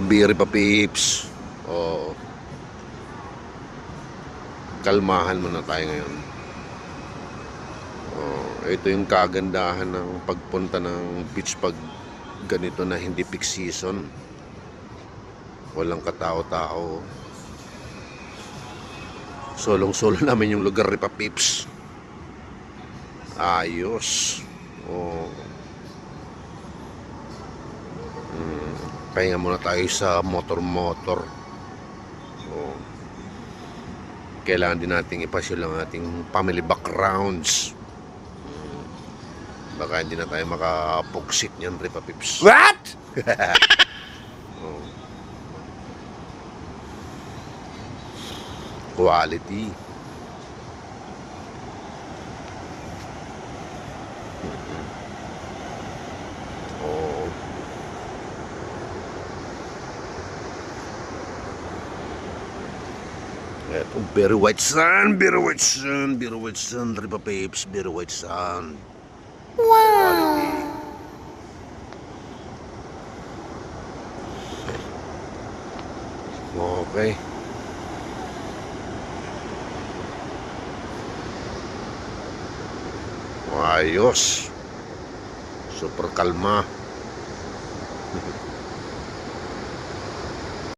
Biri pa pips. O kalmahan muna tayo ngayon. Ito yung kagandahan ng pagpunta ng beach pag ganito na hindi peak season. Walang katao-tao. Solong-solo namin yung lugar ni pa pips. Ayos. Pahinga muna tayo sa motor-motor. Kailangan din nating ipasyal ang ating family backgrounds. Baka hindi na tayo makapugsit niyan, Ripa Pips. What? Quality. Eto, very white sun, very white sun, very white sun, Ripa Pips, very white sun. Quality. Okay. Ayos. Super kalma.